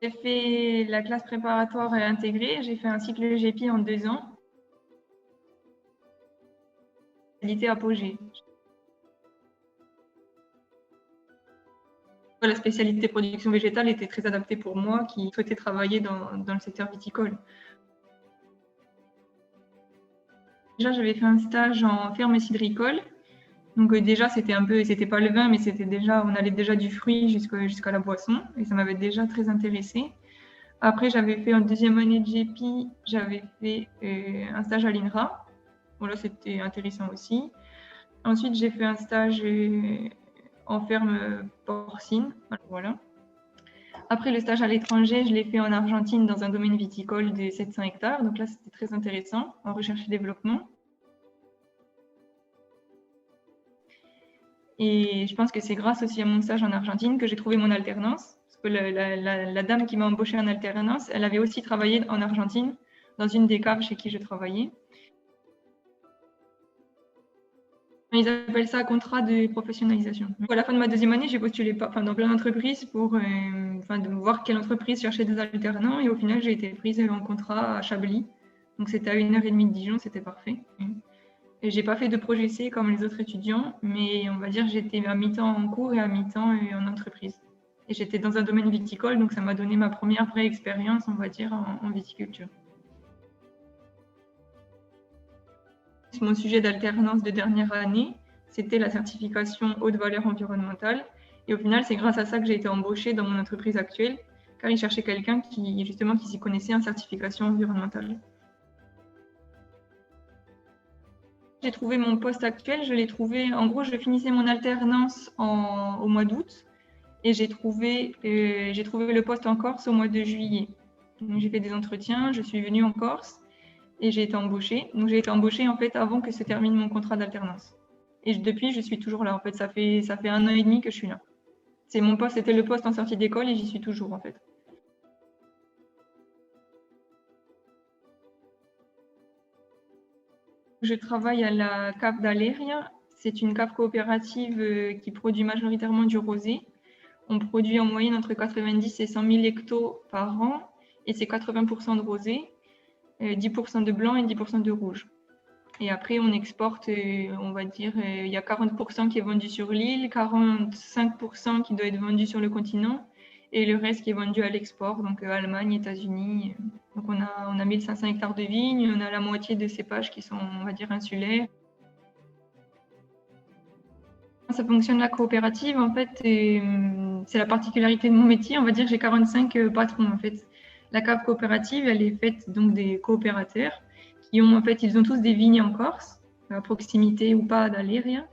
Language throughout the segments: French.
J'ai fait la classe préparatoire intégrée, j'ai fait un cycle GEPI en 2 ans. Spécialité apogée. La spécialité production végétale était très adaptée pour moi qui souhaitais travailler dans le secteur viticole. Déjà, j'avais fait un stage en ferme cidricole. Donc déjà, c'était pas le vin, mais on allait déjà du fruit jusqu'à la boisson, et ça m'avait déjà très intéressée. Après, j'avais fait en 2e année de GEPI, j'avais fait un stage à l'INRA. Bon, là, c'était intéressant aussi. Ensuite, j'ai fait un stage en ferme porcine. Voilà. Après, le stage à l'étranger, je l'ai fait en Argentine dans un domaine viticole de 700 hectares. Donc là, c'était très intéressant en recherche et développement. Et je pense que c'est grâce aussi à mon stage en Argentine que j'ai trouvé mon alternance. Parce que la dame qui m'a embauchée en alternance, elle avait aussi travaillé en Argentine, dans une des caves chez qui je travaillais. Ils appellent ça contrat de professionnalisation. À la fin de ma 2e année, j'ai postulé dans plein d'entreprises pour de voir quelle entreprise cherchait des alternants. Et au final, j'ai été prise en contrat à Chablis. Donc c'était à 1h30 de Dijon, c'était parfait. Et j'ai pas fait de projet C comme les autres étudiants, mais on va dire j'étais à mi-temps en cours et à mi-temps en entreprise. Et j'étais dans un domaine viticole, donc ça m'a donné ma première vraie expérience, on va dire, en viticulture. Mon sujet d'alternance de dernière année, c'était la certification haute valeur environnementale. Et au final, c'est grâce à ça que j'ai été embauchée dans mon entreprise actuelle, car ils cherchaient quelqu'un qui s'y connaissait en certification environnementale. J'ai trouvé mon poste actuel, je l'ai trouvé, en gros, je finissais mon alternance au mois d'août et j'ai trouvé le poste en Corse au mois de juillet. J'ai fait des entretiens, je suis venue en Corse et j'ai été embauchée. Donc j'ai été embauchée en fait avant que se termine mon contrat d'alternance. Et depuis, je suis toujours là. En fait, ça fait 1 an et demi que je suis là. C'était le poste en sortie d'école et j'y suis toujours en fait. Je travaille à la cave d'Aléria. C'est une cave coopérative qui produit majoritairement du rosé. On produit en moyenne entre 90 et 100 000 hectos par an et c'est 80% de rosé, 10% de blanc et 10% de rouge. Et après, on exporte, on va dire, il y a 40% qui est vendu sur l'île, 45% qui doit être vendu sur le continent et le reste qui est vendu à l'export, donc Allemagne, États-Unis. Donc on a 1500 hectares de vignes, on a la moitié de cépages qui sont, on va dire, insulaires. Ça fonctionne la coopérative, en fait, c'est la particularité de mon métier. On va dire que j'ai 45 patrons, en fait. La cave coopérative, elle est faite donc des coopérateurs qui ont, en fait, ils ont tous des vignes en Corse, à proximité ou pas d'Aléria.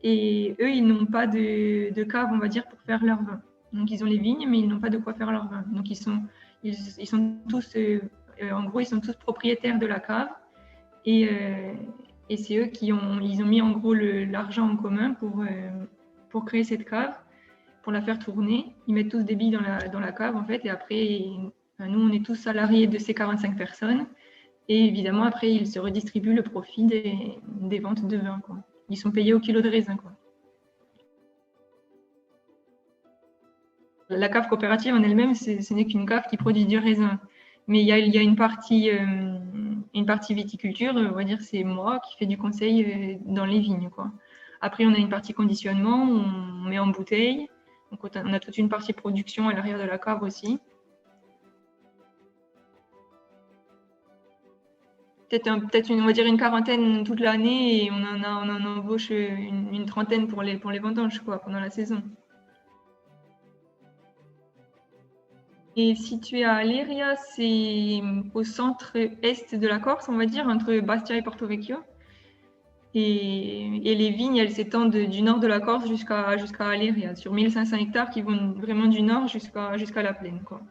Et eux, ils n'ont pas de cave, on va dire, pour faire leur vin. Donc, ils ont les vignes, mais ils n'ont pas de quoi faire leur vin. Donc, ils sont tous, en gros, ils sont tous propriétaires de la cave. Et c'est eux ils ont mis en gros l'argent en commun pour créer cette cave, pour la faire tourner. Ils mettent tous des billes dans la cave en fait, et après, nous on est tous salariés de ces 45 personnes. Et évidemment, après, ils se redistribuent le profit des ventes de vin, quoi. Ils sont payés au kilo de raisin, quoi. La cave coopérative en elle-même, ce n'est qu'une cave qui produit du raisin. Mais il y a une partie viticulture, on va dire, c'est moi qui fais du conseil dans les vignes, quoi. Après, on a une partie conditionnement, on met en bouteille. Donc, on a toute une partie production à l'arrière de la cave aussi. On va dire une quarantaine toute l'année et on en embauche une trentaine pour les vendanges, quoi, pendant la saison. Et situé à Aléria, c'est au centre-est de la Corse, on va dire, entre Bastia et Porto Vecchio. Et les vignes, elles s'étendent du nord de la Corse jusqu'à Aléria, sur 1500 hectares qui vont vraiment du nord jusqu'à la plaine, quoi.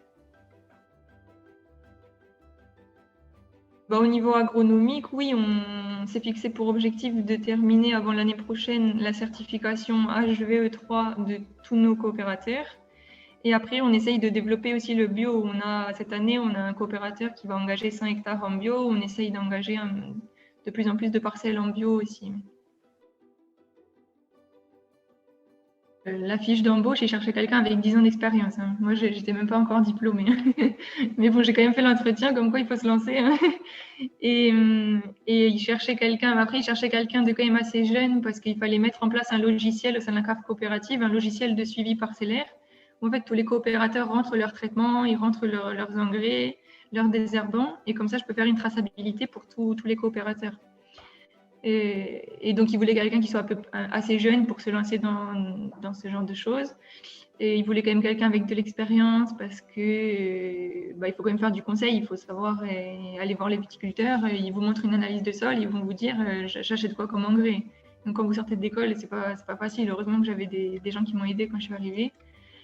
Au niveau agronomique, oui, on s'est fixé pour objectif de terminer avant l'année prochaine la certification HVE3 de tous nos coopérateurs. Et après, on essaye de développer aussi le bio. Cette année, on a un coopérateur qui va engager 100 hectares en bio. On essaye d'engager de plus en plus de parcelles en bio aussi. La fiche d'embauche, ils cherchaient quelqu'un avec 10 ans d'expérience, hein. Moi, j'étais même pas encore diplômée. Mais bon, j'ai quand même fait l'entretien, comme quoi il faut se lancer, hein. Et, et ils cherchaient quelqu'un, après, ils cherchaient quelqu'un de quand même assez jeune parce qu'il fallait mettre en place un logiciel au sein de la cave coopérative, un logiciel de suivi parcellaire, où en fait, tous les coopérateurs rentrent leurs traitements, ils rentrent leurs engrais, leurs désherbants, et comme ça, je peux faire une traçabilité pour tous les coopérateurs. Et donc, ils voulaient quelqu'un qui soit assez jeune pour se lancer dans ce genre de choses. Et ils voulaient quand même quelqu'un avec de l'expérience parce que il faut quand même faire du conseil, il faut savoir aller voir les viticulteurs, ils vous montrent une analyse de sol, ils vont vous dire j'achète quoi comme engrais. Donc quand vous sortez de l'école, c'est pas facile. Heureusement que j'avais des gens qui m'ont aidé quand je suis arrivée.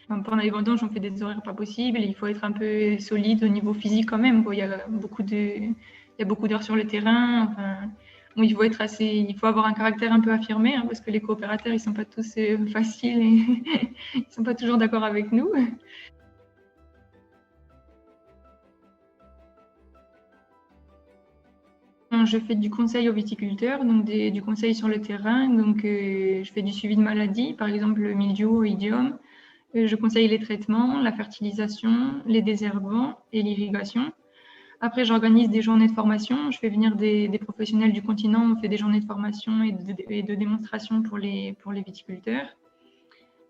Enfin, pendant les vendanges, on fait des horaires pas possibles. Il faut être un peu solide au niveau physique quand même, quoi. Il y a beaucoup d'heures sur le terrain. Enfin, bon, il faut avoir un caractère un peu affirmé, hein, parce que les coopérateurs, ils sont pas tous faciles et ils sont pas toujours d'accord avec nous. Je fais du conseil aux viticulteurs, donc du conseil sur le terrain. Donc, je fais du suivi de maladies, par exemple le mildiou, oïdium. Je conseille les traitements, la fertilisation, les désherbants et l'irrigation. Après, j'organise des journées de formation. Je fais venir des professionnels du continent. On fait des journées de formation et de démonstration pour les viticulteurs.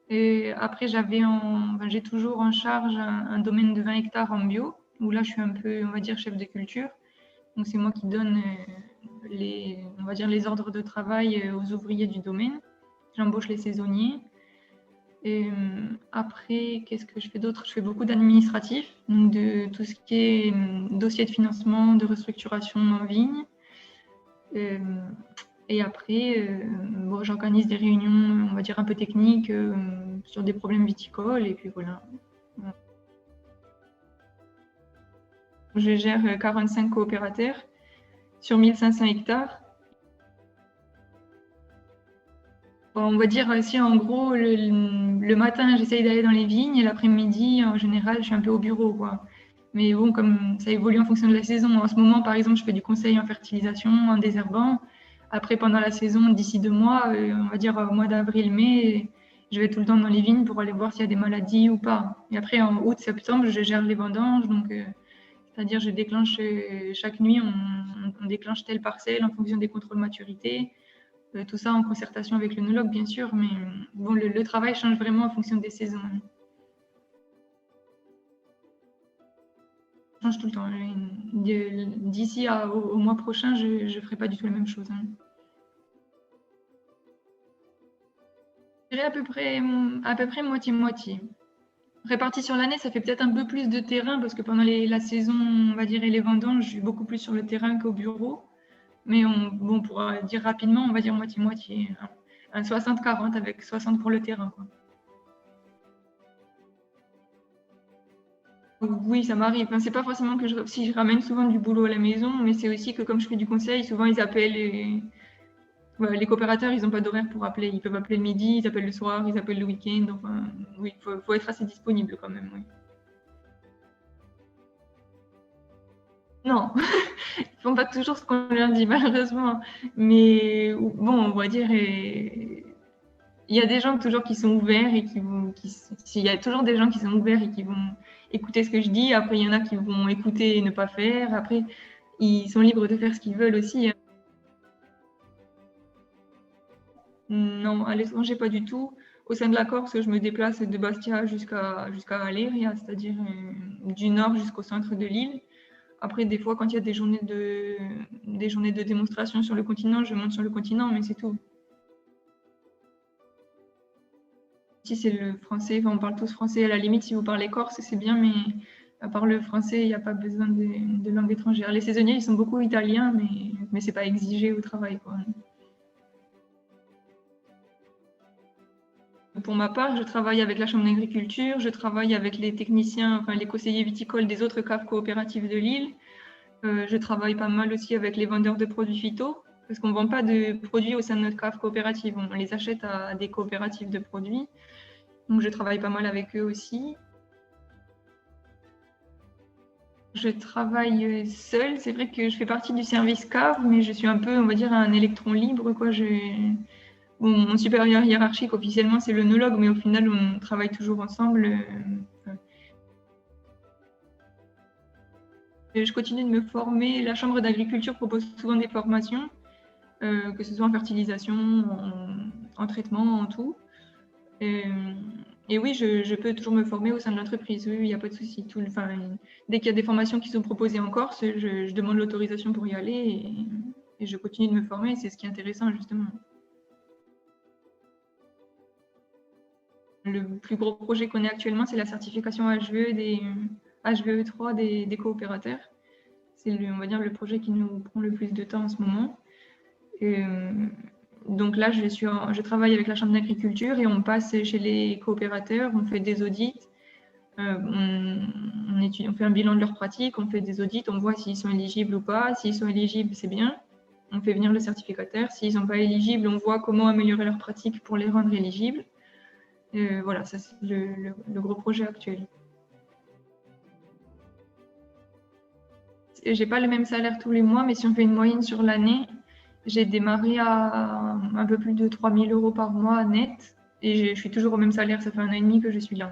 Et après, j'ai toujours en charge un domaine de 20 hectares en bio, où là, je suis un peu, on va dire, chef de culture. Donc, c'est moi qui donne on va dire, les ordres de travail aux ouvriers du domaine. J'embauche les saisonniers. Et après, qu'est-ce que je fais d'autre? Je fais beaucoup d'administratif, donc de tout ce qui est dossier de financement, de restructuration en vigne. Et après, j'organise des réunions, on va dire un peu techniques, sur des problèmes viticoles, et puis voilà. Je gère 45 coopérateurs sur 1500 hectares. On va dire si en gros, le matin, j'essaye d'aller dans les vignes et l'après-midi, en général, je suis un peu au bureau, quoi. Mais bon, comme ça évolue en fonction de la saison. En ce moment, par exemple, je fais du conseil en fertilisation, en désherbant. Après, pendant la saison, d'ici 2 mois, on va dire au mois d'avril, mai, je vais tout le temps dans les vignes pour aller voir s'il y a des maladies ou pas. Et après, en août, septembre, je gère les vendanges. Donc, c'est-à-dire, je déclenche chaque nuit, on déclenche telle parcelle en fonction des contrôles maturité. Tout ça en concertation avec l'œnologue, bien sûr, mais bon, le travail change vraiment en fonction des saisons. Ça change tout le temps. D'ici au mois prochain, je ne ferai pas du tout la même chose, hein. Je dirais à peu près moitié-moitié. Réparti sur l'année, ça fait peut-être un peu plus de terrain parce que pendant la saison, on va dire, et les vendanges, je suis beaucoup plus sur le terrain qu'au bureau. Mais pour dire rapidement, on va dire moitié-moitié. Un 60-40 avec 60 pour le terrain, quoi. Oui, ça m'arrive. Enfin, c'est pas forcément que si je ramène souvent du boulot à la maison, mais c'est aussi que comme je fais du conseil, souvent ils appellent ouais, les coopérateurs, ils n'ont pas d'horaire pour appeler. Ils peuvent appeler le midi, ils appellent le soir, ils appellent le week-end. Enfin, oui, faut être assez disponible quand même, oui. Non, ils font pas toujours ce qu'on leur dit, malheureusement. Mais bon, on va dire, il y a des gens toujours qui sont ouverts et il y a toujours des gens qui sont ouverts et qui vont écouter ce que je dis. Après, il y en a qui vont écouter et ne pas faire. Après, ils sont libres de faire ce qu'ils veulent aussi, hein. Non, à l'étranger, pas du tout. Au sein de la Corse, je me déplace de Bastia jusqu'à Aléria, c'est-à-dire du nord jusqu'au centre de l'île. Après, des fois, quand il y a des journées de démonstration sur le continent, je monte sur le continent, mais c'est tout. Si c'est le français, enfin, on parle tous français. À la limite, si vous parlez corse, c'est bien, mais à part le français, il n'y a pas besoin de langue étrangère. Les saisonniers, ils sont beaucoup italiens, mais c'est pas exigé au travail, quoi. Pour ma part, je travaille avec la Chambre d'agriculture, je travaille avec les techniciens, enfin les conseillers viticoles des autres caves coopératives de l'île. Je travaille pas mal aussi avec les vendeurs de produits phyto, parce qu'on ne vend pas de produits au sein de notre cave coopérative, on les achète à des coopératives de produits. Donc je travaille pas mal avec eux aussi. Je travaille seule, c'est vrai que je fais partie du service cave, mais je suis un peu, on va dire, un électron libre, quoi. Bon, mon supérieur hiérarchique, officiellement, c'est l'œnologue, mais au final, on travaille toujours ensemble. Je continue de me former. La Chambre d'agriculture propose souvent des formations, que ce soit en fertilisation, en traitement, en tout. Et oui, je peux toujours me former au sein de l'entreprise. Oui, il n'y a pas de souci. Dès qu'il y a des formations qui sont proposées en Corse, je demande l'autorisation pour y aller et je continue de me former. C'est ce qui est intéressant, justement. Le plus gros projet qu'on ait actuellement, c'est la certification HVE3 des coopérateurs. C'est, on va dire, le projet qui nous prend le plus de temps en ce moment. Donc là, je travaille avec la Chambre d'agriculture et on passe chez les coopérateurs, on fait des audits, on fait un bilan de leurs pratiques, on fait des audits, on voit s'ils sont éligibles ou pas. S'ils sont éligibles, c'est bien. On fait venir le certificateur. S'ils ne sont pas éligibles, on voit comment améliorer leurs pratiques pour les rendre éligibles. Voilà, ça c'est le gros projet actuel. J'ai pas le même salaire tous les mois, mais si on fait une moyenne sur l'année, j'ai démarré à un peu plus de 3 000 € par mois net et je suis toujours au même salaire. Ça fait 1 an et demi que je suis là.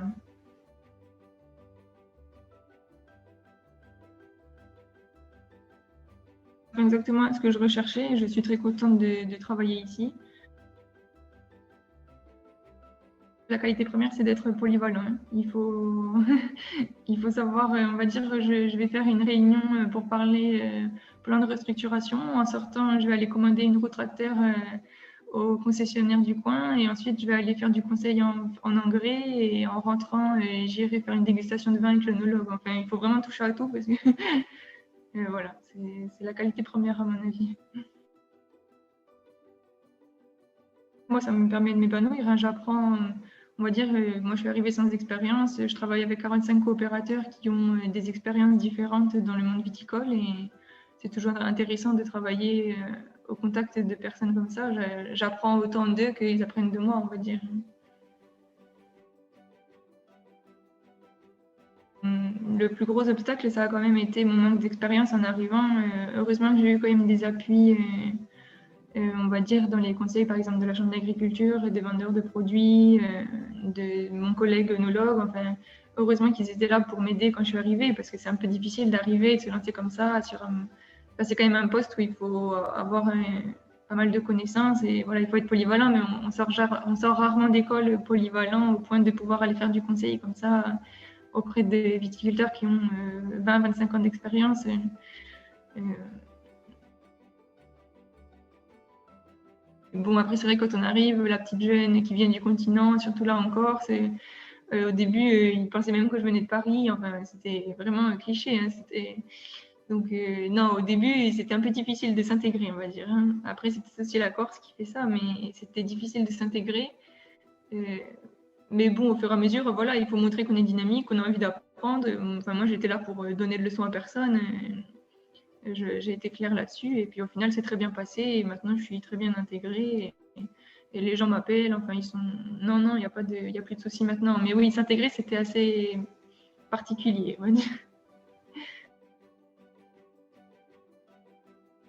Exactement ce que je recherchais et je suis très contente de travailler ici. La qualité première, c'est d'être polyvalent. Il faut, il faut savoir, on va dire, je vais faire une réunion pour parler plan de restructuration. En sortant, je vais aller commander une roue tracteur au concessionnaire du coin et ensuite, je vais aller faire du conseil en engrais et en rentrant, j'irai faire une dégustation de vin avec l'œnologue. Enfin, il faut vraiment toucher à tout parce que voilà, c'est la qualité première à mon avis. Moi, ça me permet de m'épanouir. J'apprends, on va dire, moi je suis arrivée sans expérience. Je travaille avec 45 coopérateurs qui ont des expériences différentes dans le monde viticole et c'est toujours intéressant de travailler au contact de personnes comme ça. J'apprends autant d'eux qu'ils apprennent de moi, on va dire. Le plus gros obstacle, ça a quand même été mon manque d'expérience en arrivant. Heureusement que j'ai eu quand même des appuis. On va dire dans les conseils par exemple de la Chambre d'agriculture, des vendeurs de produits, de mon collègue œnologue. Enfin, heureusement qu'ils étaient là pour m'aider quand je suis arrivée parce que c'est un peu difficile d'arriver et de se lancer comme ça c'est quand même un poste où il faut avoir pas mal de connaissances et voilà, il faut être polyvalent, mais on sort rarement d'école polyvalent au point de pouvoir aller faire du conseil comme ça auprès des viticulteurs qui ont 20-25 ans d'expérience. Bon, après, c'est vrai, quand on arrive, la petite jeune qui vient du continent, surtout là encore, au début, ils pensaient même que je venais de Paris. Enfin, c'était vraiment un cliché. Hein, donc, non, au début, c'était un peu difficile de s'intégrer, on va dire. Hein. Après, c'est aussi la Corse qui fait ça, mais c'était difficile de s'intégrer. Mais bon, au fur et à mesure, voilà, il faut montrer qu'on est dynamique, qu'on a envie d'apprendre. Enfin, moi, j'étais là pour donner de leçons à personne. J'ai été claire là-dessus et puis au final c'est très bien passé et maintenant je suis très bien intégrée et les gens m'appellent, enfin ils sont non, il n'y a plus de soucis maintenant, mais oui, s'intégrer c'était assez particulier, on va dire.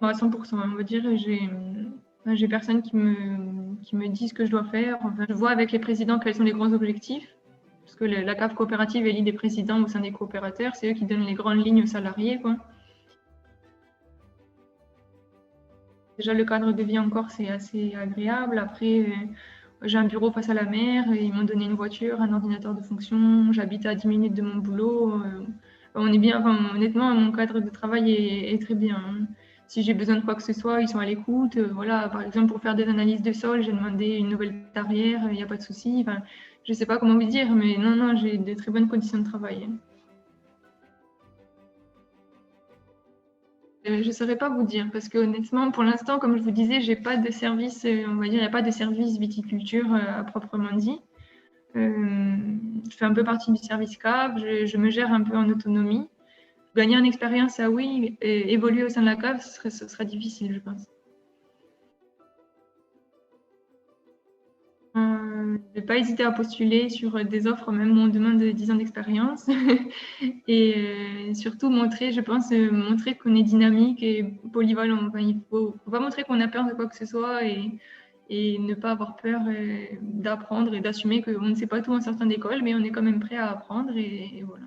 À 100%, on va dire, j'ai personne qui me dit ce que je dois faire. Enfin, je vois avec les présidents quels sont les grands objectifs, parce que la CAF coopérative élit des présidents au sein des coopérateurs, c'est eux qui donnent les grandes lignes aux salariés, quoi. Déjà, le cadre de vie en Corse c'est assez agréable. Après, j'ai un bureau face à la mer. Ils m'ont donné une voiture, un ordinateur de fonction. J'habite à 10 minutes de mon boulot. On est bien. Enfin, honnêtement, mon cadre de travail est très bien. Hein. Si j'ai besoin de quoi que ce soit, ils sont à l'écoute. Voilà, par exemple, pour faire des analyses de sol, j'ai demandé une nouvelle tarière. Il n'y a pas de souci. Enfin, je ne sais pas comment vous dire, mais non, j'ai de très bonnes conditions de travail. Je ne saurais pas vous dire parce que honnêtement, pour l'instant, comme je vous disais, j'ai pas de service, on va dire, il n'y a pas de service viticulture à proprement dit. Je fais un peu partie du service cave, je me gère un peu en autonomie. Gagner en expérience, ah oui, et évoluer au sein de la cave, ce sera difficile, je pense. Ne pas hésiter à postuler sur des offres, même où on demande 10 ans d'expérience. Et surtout montrer, je pense, montrer qu'on est dynamique et polyvalent. Enfin, il faut pas montrer qu'on a peur de quoi que ce soit et et ne pas avoir peur d'apprendre et d'assumer qu'on ne sait pas tout en sortant d'école, mais on est quand même prêt à apprendre et voilà.